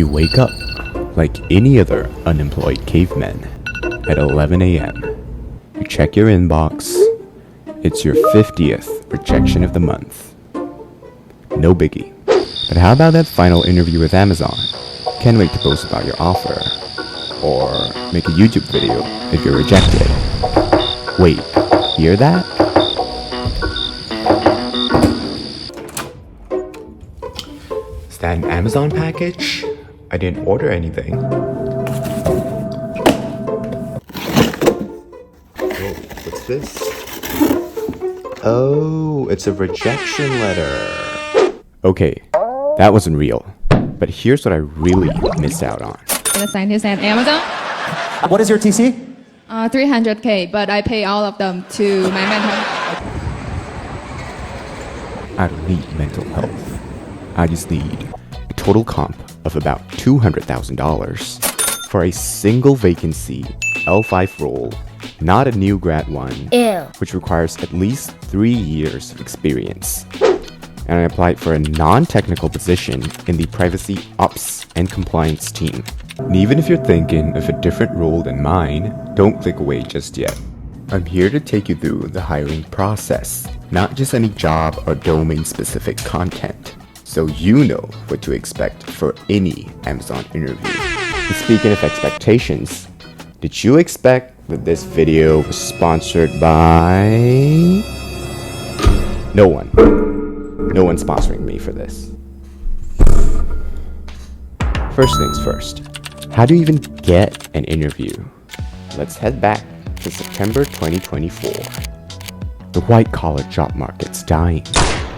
You wake up like any other unemployed caveman at 11 a.m. You check your inbox. It's your 50th rejection of the month. No biggie. But how about that final interview with Amazon? Can't wait to post about your offer. Or make a YouTube video if you're rejected. Wait, hear that? Is that an Amazon package? I didn't order anything. Whoa, what's this? Oh, it's a rejection letter. Okay, that wasn't real. But here's what I really missed out on. I'm a scientist at Amazon. What is your TC? 300K, but I pay all of them to my mentor. I don't need mental health. I just need a total comp of about $200,000 for a single vacancy L5 role, not a new grad one, which requires at least 3 years of experience. And I applied for a non-technical position in the privacy ops and compliance team. And even if you're thinking of a different role than mine, don't click away just yet. I'm here to take you through the hiring process, not just any job or domain-specific content, so you know what to expect for any Amazon interview. And speaking of expectations, did you expect that this video was sponsored by... No one. No one's sponsoring me for this. First things first, how do you even get an interview? Let's head back to September 2024. The white-collar job market's dying,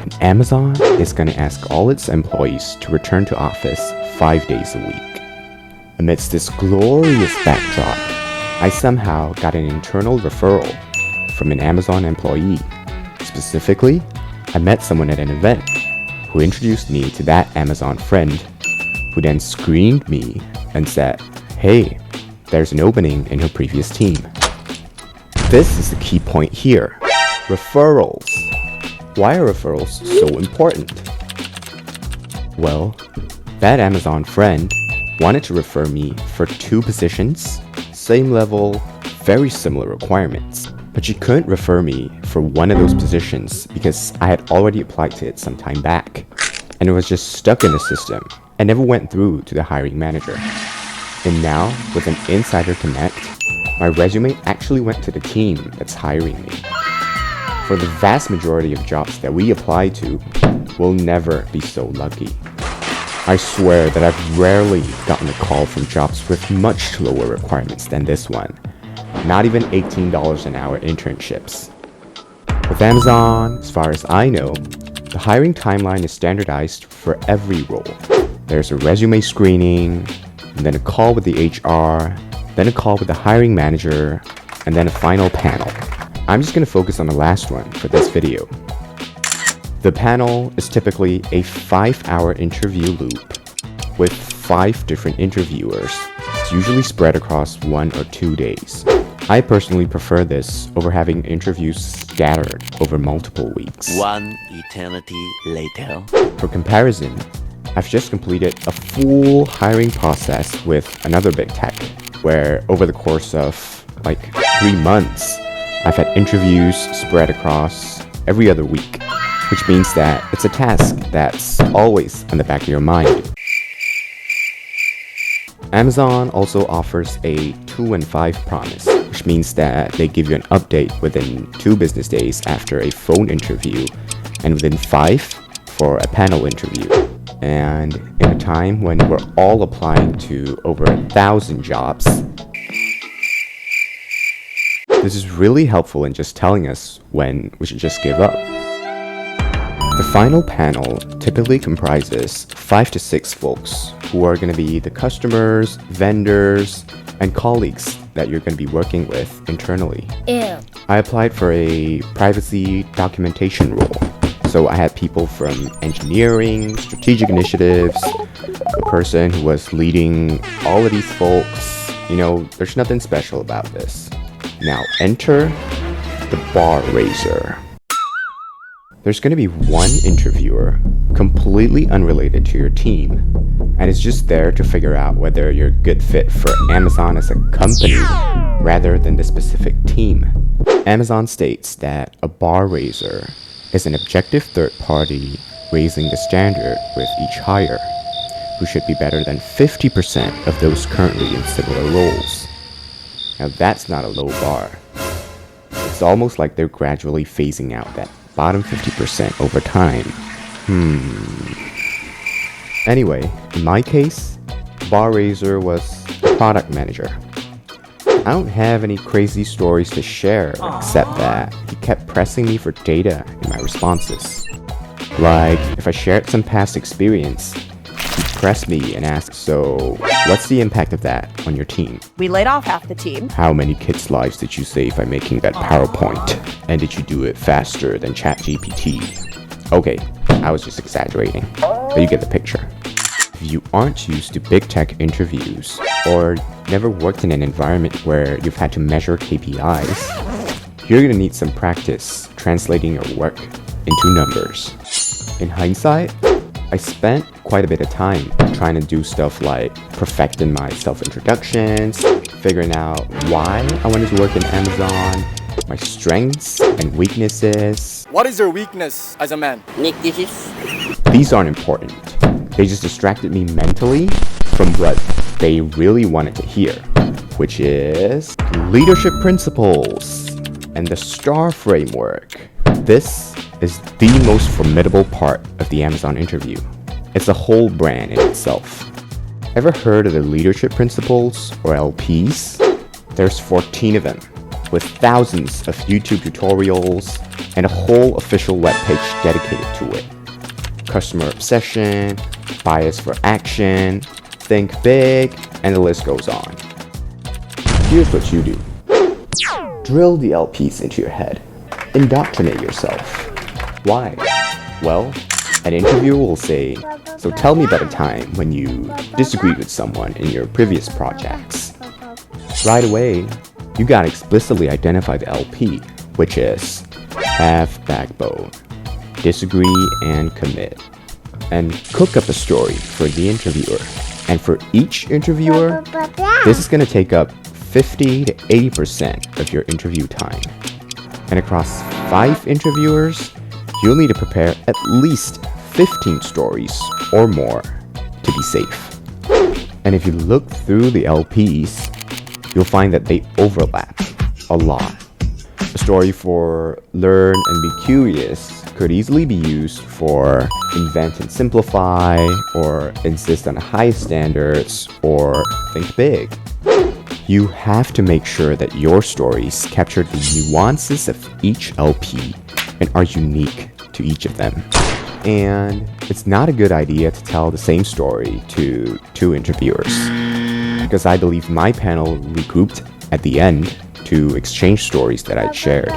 and Amazon is going to ask all its employees to return to office 5 days a week. Amidst this glorious backdrop, I somehow got an internal referral from an Amazon employee. Specifically, I met someone at an event who introduced me to that Amazon friend, who then screened me and said, "Hey, there's an opening in her previous team." This is the key point here. Referrals. Why are referrals so important? Well, that Amazon friend wanted to refer me for 2 positions, same level, very similar requirements. But she couldn't refer me for one of those positions because I had already applied to it some time back, and it was just stuck in the system and never went through to the hiring manager. And now, with an insider connect, my resume actually went to the team that's hiring me. For the vast majority of jobs that we apply to, we'll never be so lucky. I swear that I've rarely gotten a call from jobs with much lower requirements than this one. Not even $18 an hour internships. With Amazon, as far as I know, the hiring timeline is standardized for every role. There's a resume screening, and then a call with the HR, then a call with the hiring manager, and then a final panel. I'm just going to focus on the last one for this video. The panel is typically a 5-hour interview loop with 5 different interviewers. It's usually spread across 1 or 2 days. I personally prefer this over having interviews scattered over multiple weeks. One eternity later. For comparison, I've just completed a full hiring process with another big tech, where over the course of like 3 months, I've had interviews spread across every other week, which means that it's a task that's always on the back of your mind. Amazon also offers a 2 and 5 promise, which means that they give you an update within 2 business days after a phone interview, and within 5 for a panel interview. And in a time when we're all applying to over 1,000 jobs, this is really helpful in just telling us when we should just give up. The final panel typically comprises 5 to 6 folks who are going to be the customers, vendors, and colleagues that you're going to be working with internally. I applied for a privacy documentation role. So I had people from engineering, strategic initiatives, a person who was leading all of these folks. You know, there's nothing special about this. Now enter the bar raiser. There's going to be one interviewer completely unrelated to your team, and it's just there to figure out whether you're a good fit for Amazon as a company rather than the specific team. Amazon states that a bar raiser is an objective third party raising the standard with each hire, who should be better than 50% of those currently in similar roles. Now that's not a low bar. It's almost like they're gradually phasing out that bottom 50% over time. Anyway, in my case, bar raiser was a product manager. I don't have any crazy stories to share except that he kept pressing me for data in my responses. Like, if I shared some past experience, he'd press me and ask, so what's the impact of that on your team? We laid off half the team. How many kids' lives did you save by making that PowerPoint? And did you do it faster than ChatGPT? Okay, I was just exaggerating, but you get the picture. If you aren't used to big tech interviews or never worked in an environment where you've had to measure KPIs, you're gonna need some practice translating your work into numbers. In hindsight, I spent quite a bit of time trying to do stuff like perfecting my self-introductions, figuring out why I wanted to work in Amazon, my strengths and weaknesses. What is your weakness as a man? These aren't important. They just distracted me mentally from what they really wanted to hear, which is leadership principles and the STAR framework. This is the most formidable part of the Amazon interview. It's a whole brand in itself. Ever heard of the leadership principles, or LPs? There's 14 of them, with thousands of YouTube tutorials and a whole official webpage dedicated to it. Customer obsession, bias for action, think big, and the list goes on. Here's what you do. Drill the LPs into your head. Indoctrinate yourself. Why? Well, an interviewer will say, so tell me about a time when you disagreed with someone in your previous projects. Right away, you gotta explicitly identify the LP, which is have backbone, disagree and commit, and cook up a story for the interviewer. And for each interviewer, this is gonna take up 50 to 80% of your interview time. And across 5 interviewers, you'll need to prepare at least 15 stories or more to be safe. And if you look through the LPs, you'll find that they overlap a lot. A story for learn and be curious could easily be used for invent and simplify, or insist on high standards, or think big. You have to make sure that your stories capture the nuances of each LP and are unique to each of them. And it's not a good idea to tell the same story to 2 interviewers, because I believe my panel regrouped at the end to exchange stories that I'd shared.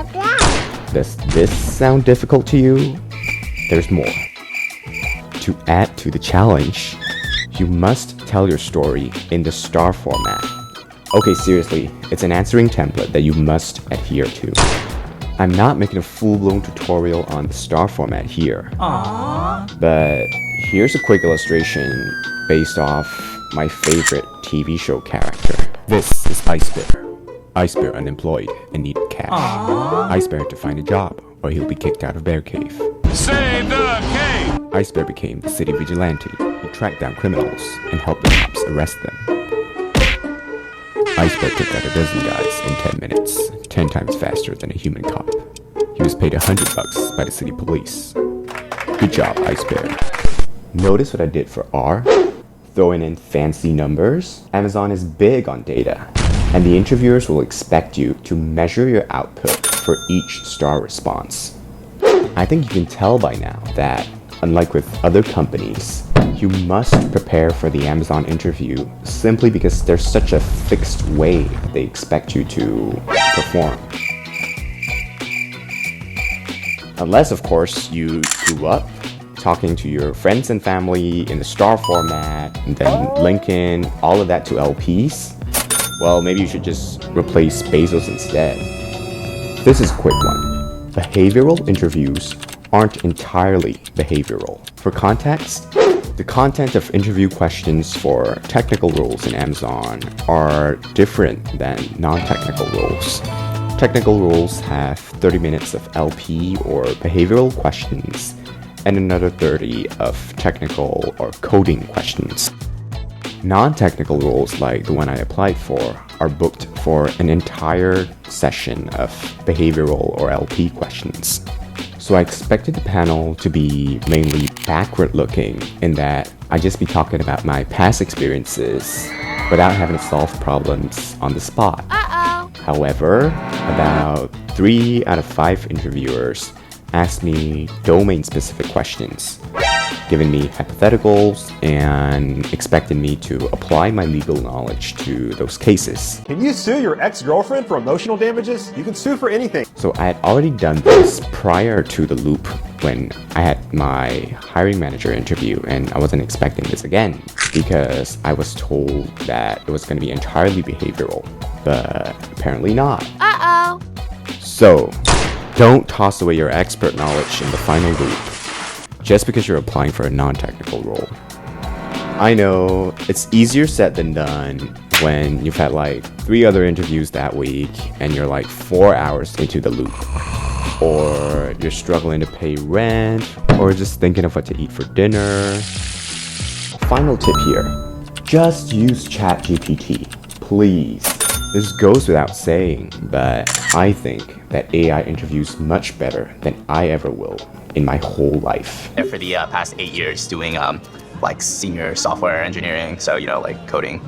Does this sound difficult to you? There's more. To add to the challenge, you must tell your story in the STAR format. Okay, seriously, it's an answering template that you must adhere to. I'm not making a full-blown tutorial on the STAR format here. But here's a quick illustration based off my favorite TV show character. This is Ice Bear. Ice Bear unemployed and needed cash. Ice Bear had to find a job or he'll be kicked out of Bear Cave. Save the cave! Ice Bear became the city vigilante. He tracked down criminals and helped the cops arrest them. Ice Bear took out a dozen guys in 10 minutes, 10 times faster than a human cop. He was paid $100 by the city police. Good job, Ice Bear. Notice what I did for R? Throwing in fancy numbers? Amazon is big on data, and the interviewers will expect you to measure your output for each STAR response. I think you can tell by now that, unlike with other companies, you must prepare for the Amazon interview simply because there's such a fixed way they expect you to perform. Unless, of course, you grew up talking to your friends and family in the STAR format, and then linking all of that to LPs. Well, maybe you should just replace Bezos instead. This is a quick one. Behavioral interviews aren't entirely behavioral. For context, The content of interview questions for technical roles in Amazon are different than non-technical roles. Technical roles have 30 minutes of LP or behavioral questions and another 30 of technical or coding questions. Non-technical roles like the one I applied for are booked for an entire session of behavioral or LP questions. So I expected the panel to be mainly backward-looking in that I'd just be talking about my past experiences without having to solve problems on the spot. However, about 3 out of 5 interviewers asked me domain-specific questions, giving me hypotheticals and expecting me to apply my legal knowledge to those cases. Can you sue your ex-girlfriend for emotional damages? You can sue for anything. So I had already done this prior to the loop when I had my hiring manager interview, and I wasn't expecting this again because I was told that it was going to be entirely behavioral, but apparently not. So, don't toss away your expert knowledge in the final loop just because you're applying for a non-technical role. I know it's easier said than done when you've had like 3 other interviews that week and you're like 4 hours into the loop, or you're struggling to pay rent, or just thinking of what to eat for dinner. Final tip here, just use ChatGPT, please. This goes without saying, but I think that AI interviews much better than I ever will in my whole life. For the past 8 years doing like senior software engineering, so like coding.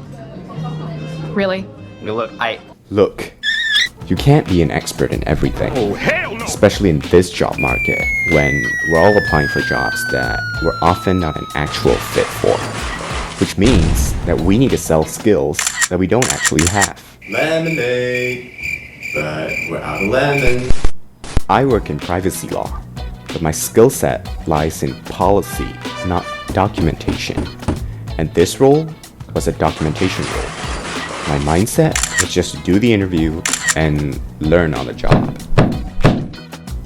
Really? Look, you can't be an expert in everything. Oh, hell no! Especially in this job market, when we're all applying for jobs that we're often not an actual fit for. Which means that we need to sell skills that we don't actually have. Lemonade, but we're out of lemon. I work in privacy law, but my skill set lies in policy, not documentation. And this role was a documentation role. My mindset was just to do the interview and learn on the job.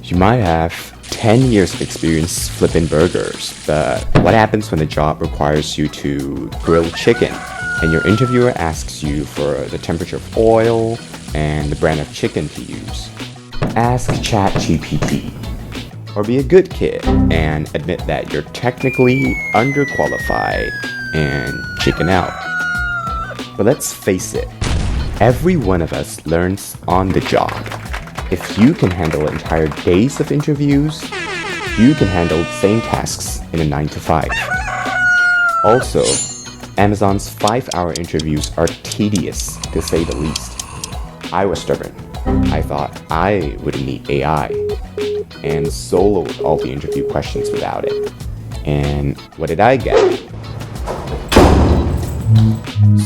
You might have 10 years of experience flipping burgers, but what happens when the job requires you to grill chicken and your interviewer asks you for the temperature of oil and the brand of chicken to use? Ask ChatGPT. Or be a good kid and admit that you're technically underqualified and chicken out. But let's face it, every one of us learns on the job. If you can handle entire days of interviews, you can handle the same tasks in a 9 to 5. Also, Amazon's 5-hour interviews are tedious, to say the least. I was stubborn. I thought I wouldn't need AI, and soloed all the interview questions without it. And what did I get?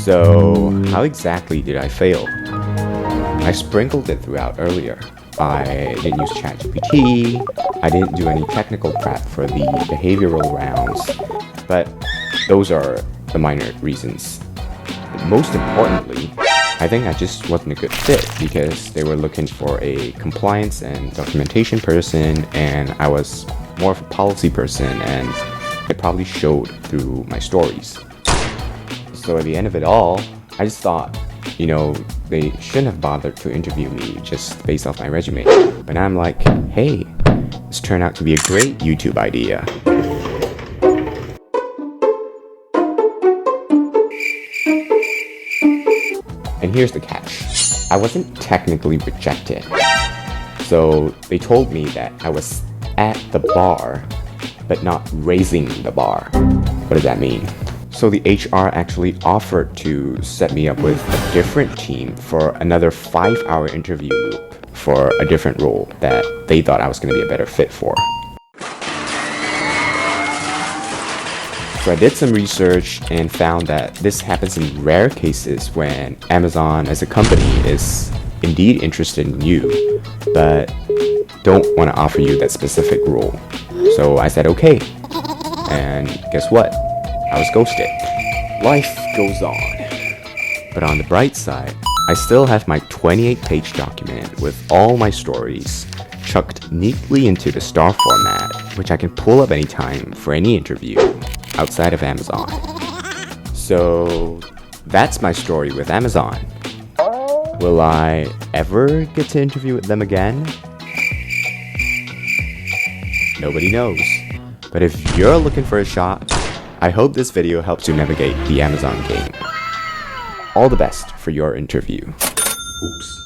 So, how exactly did I fail? I sprinkled it throughout earlier. I didn't use ChatGPT, I didn't do any technical prep for the behavioral rounds, but those are the minor reasons. But most importantly, I think I just wasn't a good fit because they were looking for a compliance and documentation person, and I was more of a policy person, and it probably showed through my stories. So at the end of it all, I just thought, they shouldn't have bothered to interview me just based off my resume. But now I'm like, hey, this turned out to be a great YouTube idea. And here's the catch. I wasn't technically rejected. So they told me that I was at the bar, but not raising the bar. What does that mean? So the HR actually offered to set me up with a different team for another 5-hour interview loop for a different role that they thought I was going to be a better fit for. So I did some research and found that this happens in rare cases when Amazon as a company is indeed interested in you, but don't want to offer you that specific role. So I said okay, and guess what? I was ghosted. Life goes on. But on the bright side, I still have my 28-page document with all my stories chucked neatly into the star format, which I can pull up anytime for any interview. outside of Amazon. So that's my story with Amazon. Will I ever get to interview with them again? Nobody knows. But if you're looking for a shot, I hope this video helps you navigate the Amazon game. All the best for your interview. Oops.